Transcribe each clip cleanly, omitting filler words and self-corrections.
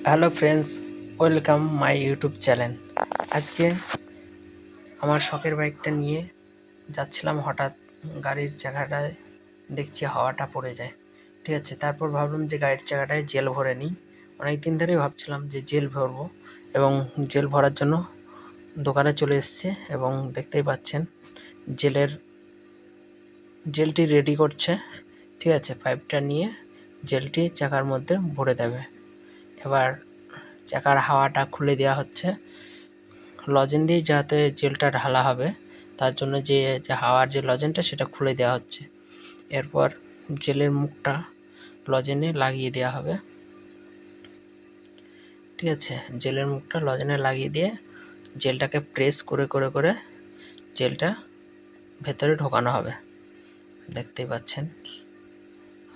Hello friends, welcome my YouTube channel. আজকে আমার শখের বাইকটা নিয়ে যাচ্ছিলাম, হঠাৎ গাড়ির চাকাটায় দেখছি হাওয়াটা পড়ে যায়। ঠিক আছে, তারপর ভাবলাম যে গাড়ির চাকাটায় জেল ভরে নিই। অনেক দিন ধরেই ভাবছিলাম যে জেল ভরবো, এবং জেল ভরার জন্য দোকানে চলে এসেছে এবং দেখতেই পাচ্ছেন জেলটি রেডি করছে। ঠিক আছে, পাইপটা নিয়ে জেলটি চাকার মধ্যে ভরে দেবে। এবার চাকার হাওয়াটা খুলে দেওয়া হচ্ছে লজেন দিয়ে, যাতে জেলটা ঢালা হবে তার জন্য যে হাওয়ার যে লজেনটা সেটা খুলে দেওয়া হচ্ছে। এরপর জেলের মুখটা লজেনে লাগিয়ে দেওয়া হবে। ঠিক আছে, জেলের মুখটা লজেনে লাগিয়ে দিয়ে জেলটাকে প্রেস করে করে করে জেলটা ভেতরে ঢোকানো হবে। দেখতেই পাচ্ছেন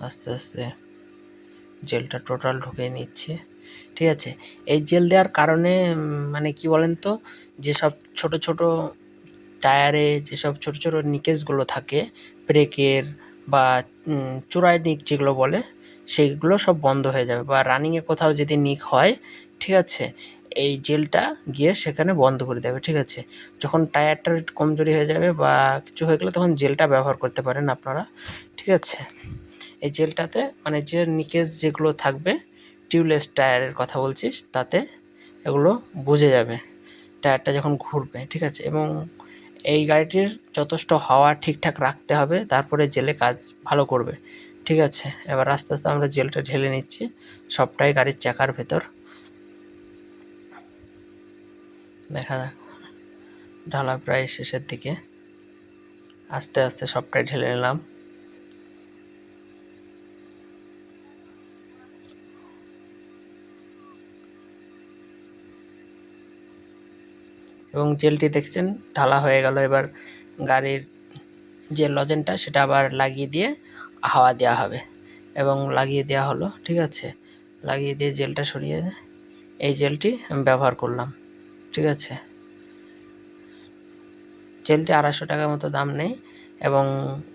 আস্তে আস্তে জেলটা টোটাল ঢুকিয়ে নিচ্ছে। ঠিক আছে, এই জেল দেওয়ার কারণে মানে কি বলেন তো, যেসব ছোট ছোট টায়ারে যেসব ছোট ছোট নিকেজগুলো থাকে, ব্রেকের বা চূড়ায় নিক যেগুলো বলে, সেইগুলো সব বন্ধ হয়ে যাবে। বা রানিংয়ে কোথাও যদি নিক হয়, ঠিক আছে, এই জেলটা গিয়ে সেখানে বন্ধ করে দেবে। ঠিক আছে, যখন টায়ারটার কমজোরি হয়ে যাবে বা কিছু হয়ে গেলে তখন জেলটা ব্যবহার করতে পারেন আপনারা। ঠিক আছে, এই জেলটাতে মানে যে নিকেজ যেগুলো থাকবে, টিউবলেস টায়ারের কথা বলছি, তাতে এগুলো বুঝে যাবে টায়ারটা যখন ঘুরবে। ঠিক আছে, এবং এই গাড়িটির যথেষ্ট হাওয়া ঠিকঠাক রাখতে হবে, তারপরে জেলে কাজ ভালো করবে। ঠিক আছে, এবার আস্তে আস্তে আমরা জেলটা ঢেলে নিচ্ছি সবটাই গাড়ির চাকার ভেতর। দেখা যাক, ঢালা প্রায় শেষের দিকে, আস্তে আস্তে সবটাই ঢেলে নিলাম। এবং জেলটি দেখছেন ঢালা হয়ে গেল। এবার গাড়ির যে লজেনটা সেটা আবার লাগিয়ে দিয়ে হাওয়া দেওয়া হবে, এবং লাগিয়ে দেওয়া হলো। ঠিক আছে, লাগিয়ে দিয়ে জেলটা সরিয়ে এই জেলটি আমি ব্যবহার করলাম। ঠিক আছে, জেলটি 250 টাকার মতো দাম নেই এবং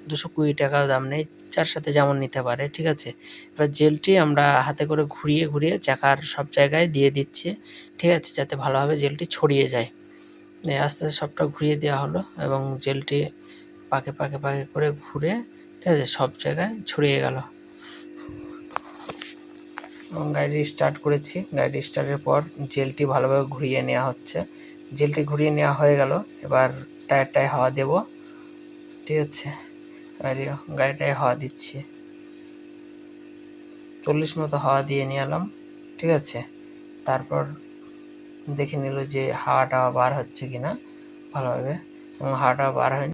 220 টাকাও দাম নেই, যার সাথে যেমন নিতে পারে। ঠিক আছে, এবার জেলটি আমরা হাতে করে ঘুরিয়ে ঘুরিয়ে চাকার সব জায়গায় দিয়ে দিচ্ছি। ঠিক আছে, যাতে ভালোভাবে জেলটি ছড়িয়ে যায়। আস্তে আস্তে সবটা ঘুরিয়ে দেওয়া হলো এবং জেলটি পাকে পাকে পাকে করে ঘুরে, ঠিক আছে, সব জায়গায় ছড়িয়ে গেল। এবং গাড়ি স্টার্ট করেছি, গাড়ি স্টার্টের পর জেলটি ভালোভাবে ঘুরিয়ে নেওয়া হচ্ছে। জেলটি ঘুরিয়ে নেওয়া হয়ে গেল, এবার টায়ারটায় হাওয়া দেব। ঠিক আছে, গাড়িটায় হাওয়া দিচ্ছি, 40 মতো হাওয়া দিয়ে নিয়ে এলাম। ঠিক আছে, তারপর দেখে নিল যে হাওয়াটা বার হচ্ছে কিনা ভালোভাবে, এবং হাওয়াটা বার হয়নি।